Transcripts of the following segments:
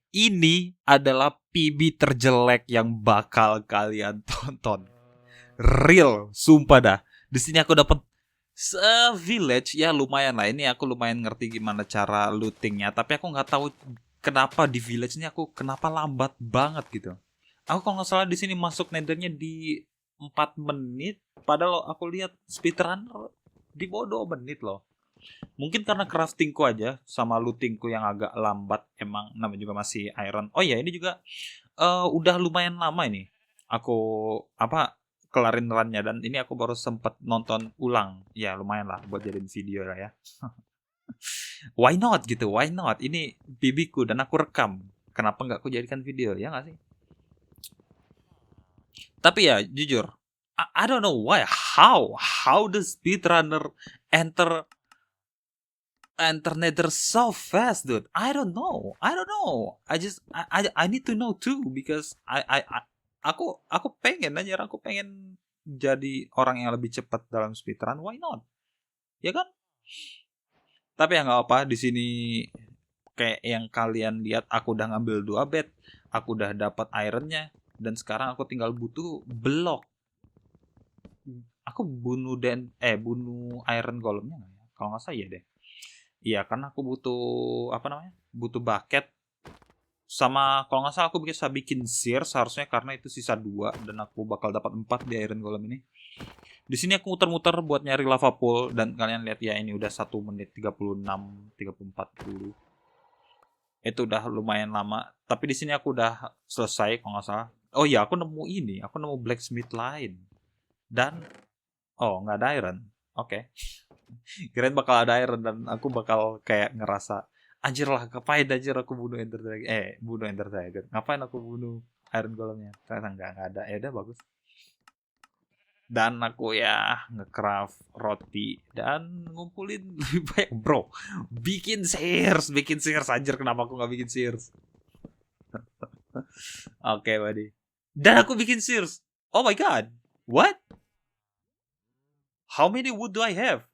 Ini adalah PB terjelek yang bakal kalian tonton. Real, sumpah dah. Di sini aku dapat village ya lumayan lah. Ini aku lumayan ngerti gimana cara lootingnya. Tapi aku nggak tahu kenapa di village ini aku kenapa lambat banget gitu. Aku kalau nggak salah di sini masuk nethernya di 4 menit. Padahal aku lihat speedrunner di bawah 2 menit loh. Mungkin karena craftingku aja sama lootingku yang agak lambat emang namanya juga masih iron. Oh ya, ini juga udah lumayan lama ini. Aku apa kelarin runnya dan ini aku baru sempet nonton ulang. Ya lumayan lah buat jadiin video lah ya. Why not gitu? Why not? Ini bibiku dan aku rekam. Kenapa nggak aku jadikan video ya nggak sih? Tapi ya jujur, I don't know why how the speedrunner enter Nether so fast, dude. I don't know. I need to know too because aku pengen aja aku pengen jadi orang yang lebih cepat dalam speedrun. Why not? Ya kan? Tapi ya nggak apa di sini kayak yang kalian lihat aku udah ngambil 2 bed, aku udah dapat ironnya dan sekarang aku tinggal butuh blok. Aku bunuh iron golemnya nggak ya? Kalau nggak salah ya deh. Iya, karena aku butuh apa namanya? Butuh bucket sama kalau nggak salah aku bisa bikin sear seharusnya karena itu sisa 2 dan aku bakal dapat 4 di Iron Golem ini. Di sini aku muter-muter buat nyari lava pool dan kalian lihat ya ini udah 1 menit 36 30 40. Itu udah lumayan lama, tapi di sini aku udah selesai kalau nggak salah. Oh iya, aku nemu ini, aku nemu blacksmith lain. Dan oh, nggak ada iron. Oke. Kirain bakal ada iron dan aku bakal kayak ngerasa anjir lah ngapain anjir aku bunuh Ender Dragon bunuh Ender Dragon ngapain aku bunuh Iron Golemnya ternyata nggak ada ya udah bagus dan aku ya ngecraft roti dan ngumpulin lebih banyak bro bikin shears anjir kenapa aku nggak bikin shears oke buddy dan aku bikin shears oh my god what how many wood do I have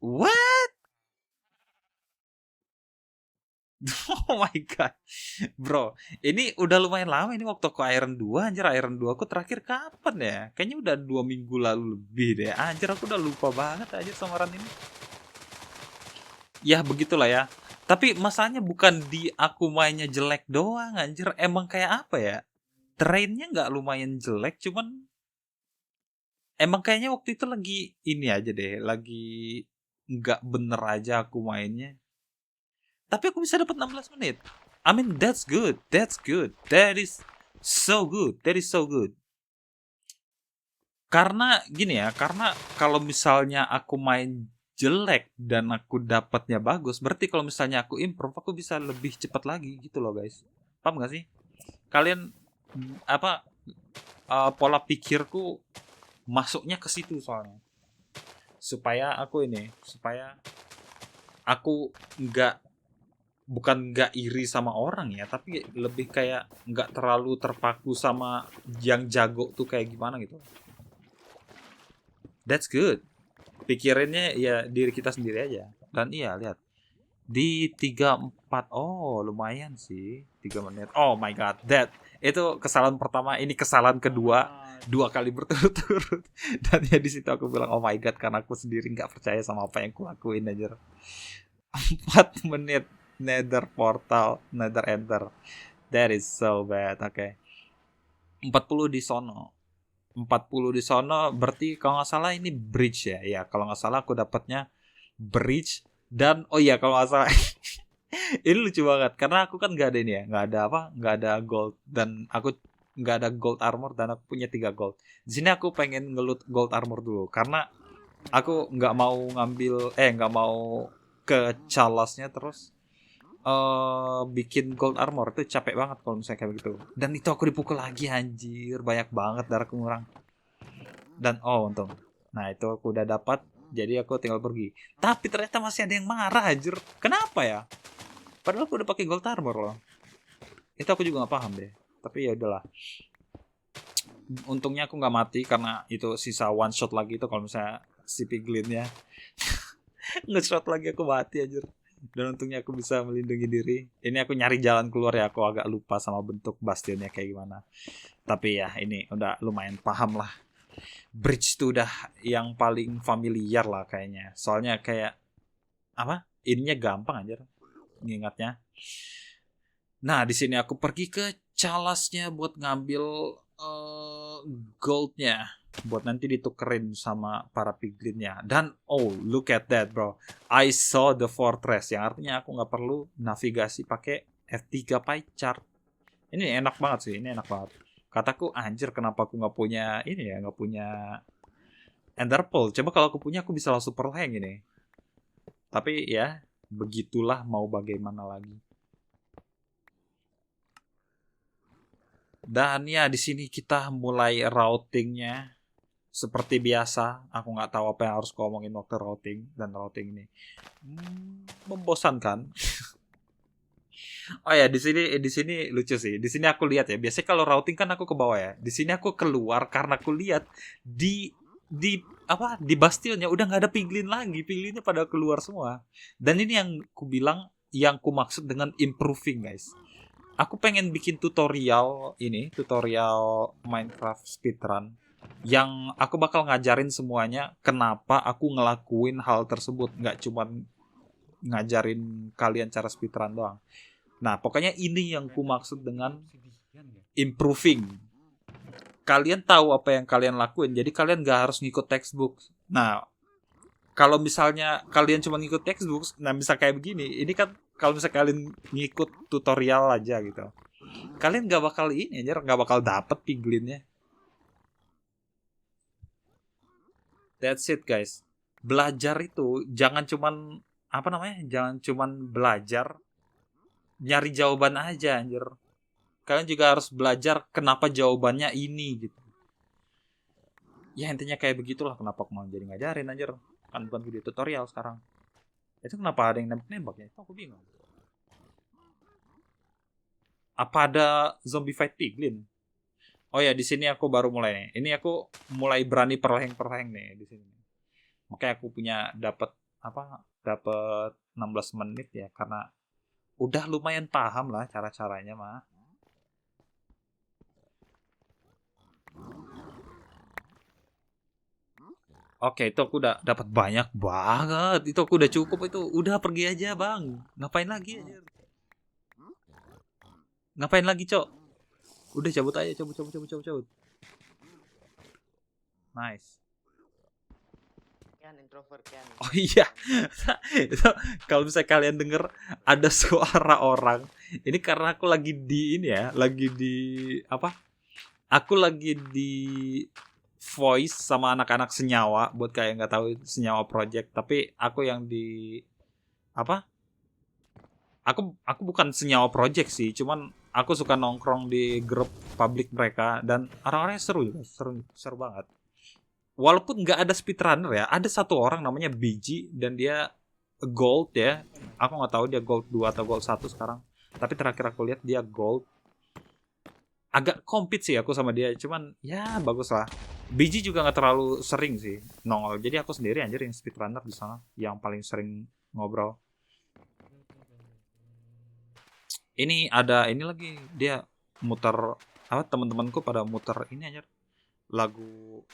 what oh my god. Bro, ini udah lumayan lama ini waktu aku Iron 2. Anjir Iron 2 aku terakhir kapan ya? Kayaknya udah 2 minggu lalu lebih deh. Anjir aku udah lupa banget aja sama run ini. Ya begitulah ya. Tapi masalahnya bukan di aku mainnya jelek doang anjir. Emang kayak apa ya? Trainnya nggak lumayan jelek cuman emang kayaknya waktu itu lagi ini aja deh. Lagi nggak bener aja aku mainnya. Tapi aku bisa dapat 16 menit. I mean that's good. That's good. That is so good. That is so good. Karena gini ya, karena kalau misalnya aku main jelek dan aku dapatnya bagus, berarti kalau misalnya aku improve aku bisa lebih cepat lagi gitu loh, guys. Paham gak sih? Kalian apa pola pikirku masuknya ke situ soalnya. Supaya aku bukan nggak iri sama orang ya tapi lebih kayak nggak terlalu terpaku sama yang jago tuh kayak gimana gitu that's good pikirinnya ya diri kita sendiri aja dan iya lihat di 34 oh lumayan sih 3 menit oh my god that itu kesalahan pertama ini kesalahan kedua 2 kali berturut-turut dan ya di situ aku bilang oh my god karena aku sendiri nggak percaya sama apa yang aku lakuin aja 4 menit nether portal nether enter that is so bad oke okay. 40 di sono 40 di sono berarti kalau nggak salah ini bridge ya ya kalau nggak salah aku dapatnya bridge dan oh iya kalau nggak salah ini lucu banget karena aku kan nggak ada ini ya nggak ada gold dan aku nggak ada gold armor dan aku punya 3 gold di sini aku pengen ngelut gold armor dulu karena aku nggak mau ke chalasnya terus bikin gold armor itu capek banget kalau misalnya kayak begitu dan itu aku dipukul lagi anjir banyak banget darahku ngurang dan oh untung nah itu aku udah dapat jadi aku tinggal pergi tapi ternyata masih ada yang marah anjir kenapa ya padahal aku udah pakai gold armor loh itu aku juga nggak paham deh tapi ya udahlah untungnya aku nggak mati karena itu sisa one shot lagi itu kalau misalnya si piglinnya nge-shot lagi aku mati anjir Dan untungnya aku bisa melindungi diri. Ini aku nyari jalan keluar ya, aku agak lupa sama bentuk bastionnya kayak gimana. Tapi ya ini udah lumayan paham lah. Bridge itu udah yang paling familiar lah kayaknya. Soalnya kayak apa? Ininya gampang aja ngingatnya. Nah, di sini aku pergi ke calasnya buat ngambil goldnya buat nanti ditukerin sama para piglinnya. Dan oh, look at that, bro. I saw the fortress, yang artinya aku nggak perlu navigasi pakai F3 pie chart. Ini enak banget sih, ini enak banget. Kataku, anjir, kenapa aku nggak punya ini ya, nggak punya Ender Pearl. Coba kalau aku punya, aku bisa langsung super rank ini. Tapi ya, begitulah, mau bagaimana lagi. Dan ya di sini kita mulai routingnya seperti biasa. Aku nggak tahu apa yang harus ngomongin waktu routing, dan routing ini membosankan. Oh ya, di sini lucu sih. Di sini aku lihat ya. Biasanya kalau routing kan aku ke bawah ya. Di sini aku keluar karena aku lihat di bastionnya udah nggak ada piglin lagi. Piglinnya pada keluar semua. Dan ini yang ku bilang, yang ku maksud dengan improving, guys. Aku pengen bikin tutorial Minecraft speedrun yang aku bakal ngajarin semuanya kenapa aku ngelakuin hal tersebut, nggak cuma ngajarin kalian cara speedrun doang. Nah, pokoknya ini yang ku maksud dengan improving. Kalian tahu apa yang kalian lakuin, jadi kalian nggak harus ngikut textbook. Nah, kalau misalnya kalian cuma ngikut textbook, nah bisa kayak begini. Ini kan kalau misalnya kalian ngikut tutorial aja gitu, kalian nggak bakal ini aja, nggak bakal dapet piglinnya. That's it, guys. Belajar itu jangan cuman jangan cuman belajar nyari jawaban aja, anjir. Kalian juga harus belajar kenapa jawabannya ini gitu. Ya intinya kayak begitulah, kenapa aku mau jadi ngajarin, anjir. Kan bukan video tutorial sekarang. Itu kenapa ada yang nembak ya? Itu aku bingung. Apa ada zombie fight piglin? Oh ya, di sini aku baru mulai nih. Ini aku mulai berani perleng nih di sini. Makanya aku punya dapat 16 menit ya, karena udah lumayan paham lah cara-caranya mah. Oke, itu aku udah dapat banyak banget. Itu aku udah cukup itu. Udah pergi aja, Bang. Ngapain lagi aja? Ngapain lagi, Cok? Udah cabut aja, cabut. Nice. Oh iya. Itu kalau misalnya kalian denger ada suara orang, ini karena aku lagi di ini ya, lagi di apa? Aku lagi di voice sama anak-anak senyawa, buat kayak nggak tahu senyawa project, tapi aku yang di apa? Aku bukan senyawa project sih, cuman aku suka nongkrong di grup publik mereka, dan orang-orangnya seru juga, seru banget. Walaupun nggak ada speedrunner ya, ada satu orang namanya Biji dan dia gold ya. Aku nggak tahu dia gold 2 atau gold 1 sekarang. Tapi terakhir aku lihat dia gold. Agak compete sih aku sama dia, cuman ya bagus lah. Biji juga nggak terlalu sering sih nongol. Jadi aku sendiri anjir yang speedrunner di sana, yang paling sering ngobrol. Ini ada ini lagi, dia muter teman-temanku pada muter ini anjir, lagu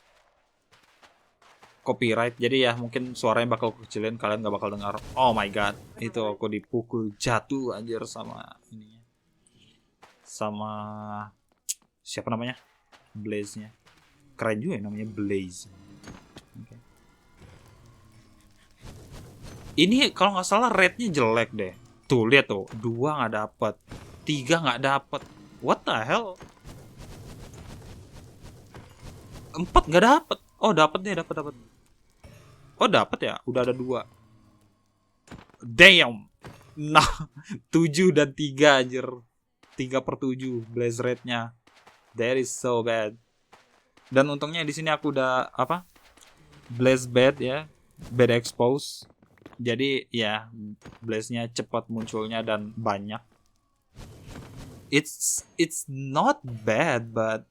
copyright, jadi ya mungkin suaranya bakal kecilin, kalian gak bakal dengar. Oh my god, itu aku dipukul jatuh anjir sama ininya, sama siapa namanya, Blaze-nya. Keren juga ya namanya Blaze. Okay. Ini kalau nggak salah rate-nya jelek deh. Tuh lihat tuh, 2 nggak dapet, 3 nggak dapet. What the hell? 4 nggak dapet. Oh dapet nih, dapet. Oh dapat ya, udah ada 2. Damn. Nah, 7 dan 3 anjir. 3/7 blaze rate-nya. That is so bad. Dan untungnya di sini aku udah blaze bed ya, bed expose. Jadi ya blaze-nya cepat munculnya dan banyak. It's not bad, but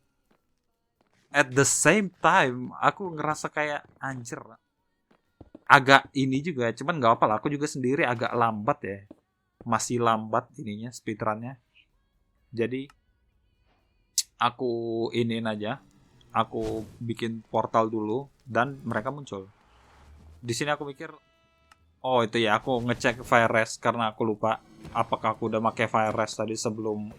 at the same time aku ngerasa kayak anjir. agak ini juga, cuman nggak apa lah. Aku juga sendiri agak lambat ya, masih lambat ininya speedrunnya. Jadi aku iniin aja, aku bikin portal dulu dan mereka muncul. Di sini aku mikir, oh itu ya aku ngecek fire rest karena aku lupa apakah aku udah pakai fire rest tadi sebelum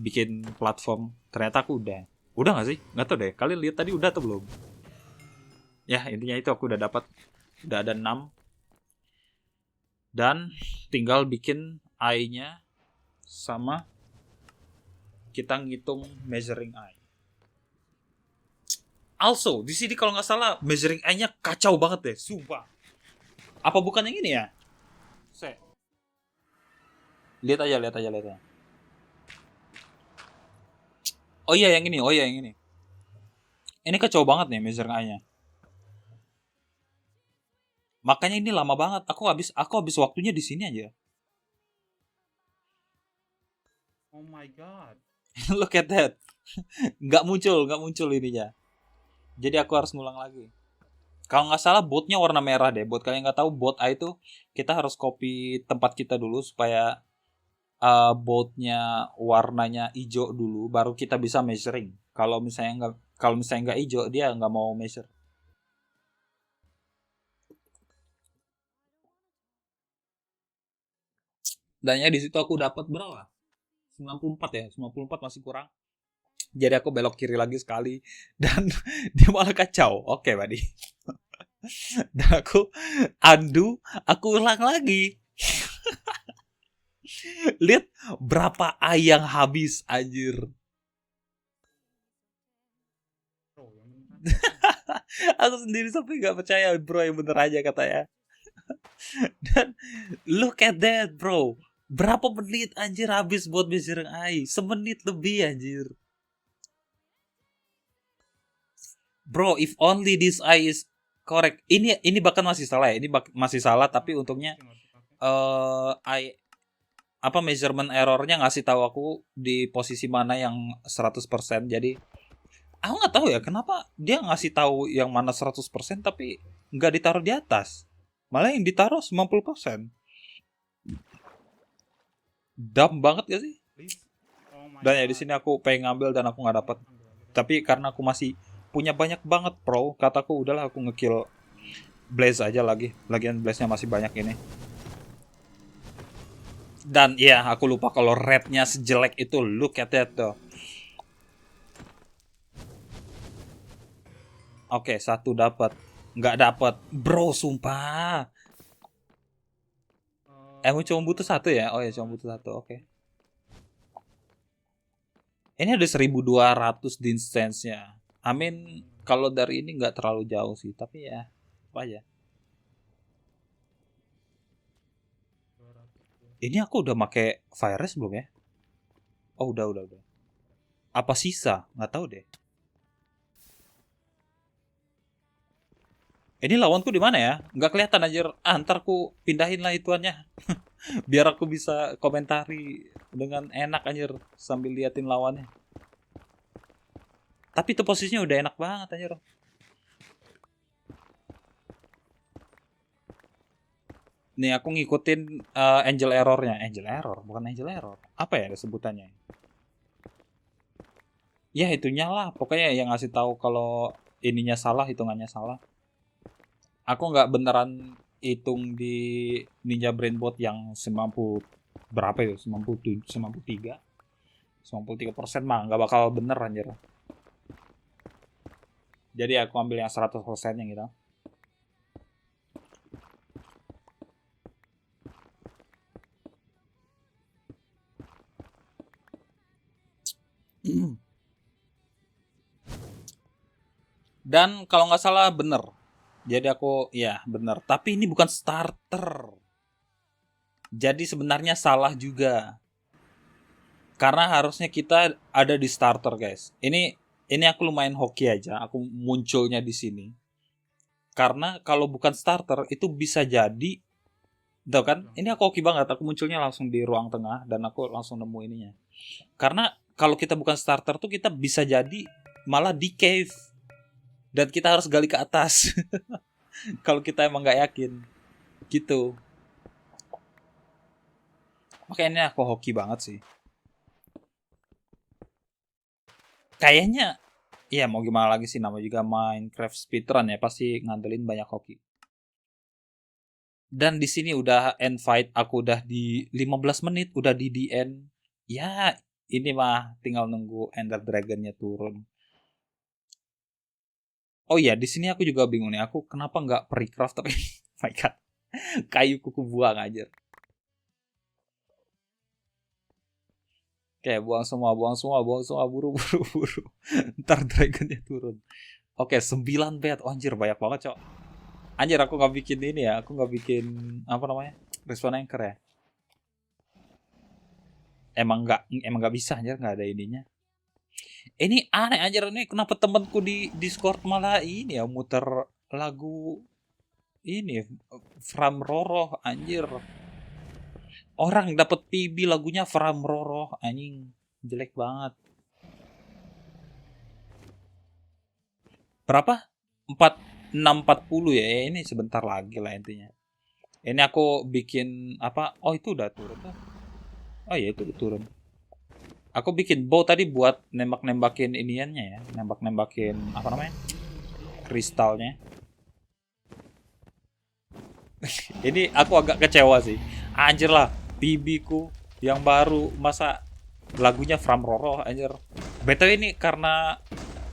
bikin platform. Ternyata aku udah nggak sih, nggak tahu deh, kalian lihat tadi udah atau belum. Ya intinya itu aku udah dapat, udah ada 6 dan tinggal bikin eye-nya sama kita ngitung measuring eye. Also di sini kalau nggak salah measuring eye-nya kacau banget deh, sumpah. Apa bukan yang ini ya? Lihat aja, lihat aja, lihat aja. Oh iya yang ini, oh iya yang ini. Ini kacau banget nih measuring eye-nya. Makanya ini lama banget. Aku habis waktunya di sini aja. Oh my god. Look at that. Nggak muncul ininya. Jadi aku harus ngulang lagi. Kalau nggak salah botnya warna merah deh. Buat kalian nggak tahu bot A itu kita harus copy tempat kita dulu supaya botnya warnanya hijau dulu, baru kita bisa measuring. Kalau misalnya nggak hijau dia nggak mau measure. Dan ya di situ aku dapat berapa? 94 ya, 94 masih kurang. Jadi aku belok kiri lagi sekali dan dia malah kacau. Oke, buddy. Dan aku undo, aku ulang lagi. Lihat berapa ayam habis anjir. Aku sendiri sampai nggak percaya bro, yang bener aja katanya. Dan look at that bro. Berapa menit anjir habis buat measuring eye? Semenit lebih anjir. Bro, if only this eye is correct. Ini bahkan masih salah ya. Ini masih salah tapi untungnya eye apa measurement errornya ngasih tahu aku di posisi mana yang 100%. Jadi aku nggak tahu ya kenapa dia ngasih tahu yang mana 100% tapi nggak ditaruh di atas. Malah yang ditaruh 90%. Dumb banget gak sih? Dan ya di sini aku pengen ngambil dan aku nggak dapat. Tapi karena aku masih punya banyak banget pro, kataku udahlah aku ngekill Blaze aja lagi. Lagian Blaze-nya masih banyak ini. Dan ya aku lupa kalau red-nya sejelek itu. Look at that tuh. Oke, satu dapat. Nggak dapat. Bro, sumpah. Emang cuma butuh satu ya? Oh ya, cuma butuh satu. Oke. Ini ada 1200 distance-nya. Amin, kalau dari ini nggak terlalu jauh sih. Tapi ya, apa aja. Ini aku udah make virus belum ya? Oh, udah. Apa sisa? Nggak tahu deh. Ini lawanku di mana ya? Nggak kelihatan aja. Ntar ku pindahin lah ituannya. Biar aku bisa komentari dengan enak anjir sambil liatin lawannya. Tapi itu posisinya udah enak banget anjir. Nih aku ngikutin angel errornya. Angel error, bukan angel error. Apa ya sebutannya? Ya itunya lah. Pokoknya yang ngasih tahu kalau ininya salah, hitungannya salah. Aku nggak beneran hitung di Ninja Brainbot yang 90 berapa ya? 97, 93. 93% mah nggak bakal bener anjir. Jadi aku ambil yang 100% yang gitu. Dan kalau nggak salah bener. Jadi aku ya bener. Tapi ini bukan starter. Jadi sebenarnya salah juga. Karena harusnya kita ada di starter guys. Ini aku lumayan hoki aja. Aku munculnya di sini. Karena kalau bukan starter itu bisa jadi, tau kan? Ini aku hoki banget. Aku munculnya langsung di ruang tengah dan aku langsung nemu ininya. Karena kalau kita bukan starter tuh kita bisa jadi malah di cave dan kita harus gali ke atas. Kalau kita emang nggak yakin, gitu. Makanya aku hoki banget sih. Kayaknya, ya mau gimana lagi sih, nama juga Minecraft speedrun ya, pasti ngandelin banyak hoki. Dan di sini udah end fight, aku udah di 15 menit, udah di the end. Ya, ini mah tinggal nunggu Ender Dragonnya turun. Oh iya, di sini aku juga bingung nih. Aku kenapa nggak pre-craft tapi my god, kayu kuku buang aja. Kayak buang semua, buang semua, buang semua, buru buru buru. Ntar dragonnya turun. Oke, 9 bed. Oh, anjir banyak banget, Cok. Anjir aku nggak bikin ini ya, aku nggak bikin apa namanya? Respawn anchor ya. Emang nggak bisa anjir, nggak ada ininya. Ini aneh anjir, ini kenapa temanku di Discord malah ini ya muter lagu ini Fram Roroh anjir. Orang dapat PB lagunya Fram Roroh anjing, jelek banget. Berapa? 4640 ya. Ini sebentar lagi lah intinya. Ini aku bikin apa? Oh, itu udah turun tuh. Oh iya, itu udah turun. Aku bikin bow tadi buat nembak-nembakin iniannya ya, nembak-nembakin apa namanya? Kristalnya. Ini aku agak kecewa sih. Anjir lah, PB ku yang baru masa lagunya From Roro anjir. BTW ini karena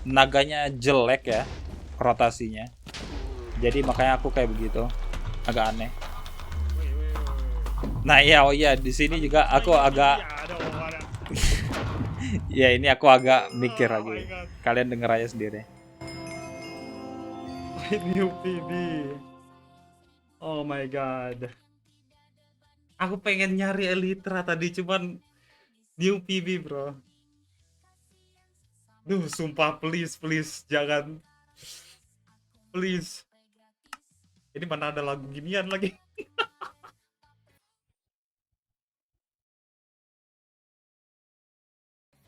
naganya jelek ya rotasinya. Jadi makanya aku kayak begitu. Agak aneh. Nah, iya, oh iya, di sini juga aku agak ya ini aku agak mikir lagi. Kalian denger aja sendiri. New PB. Oh my god. Aku pengen nyari Elytra tadi cuman new PB, bro. Duh, sumpah please please jangan please. Ini mana ada lagu ginian lagi.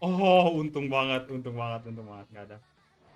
Oh, untung banget, untung banget, untung banget nggak ada.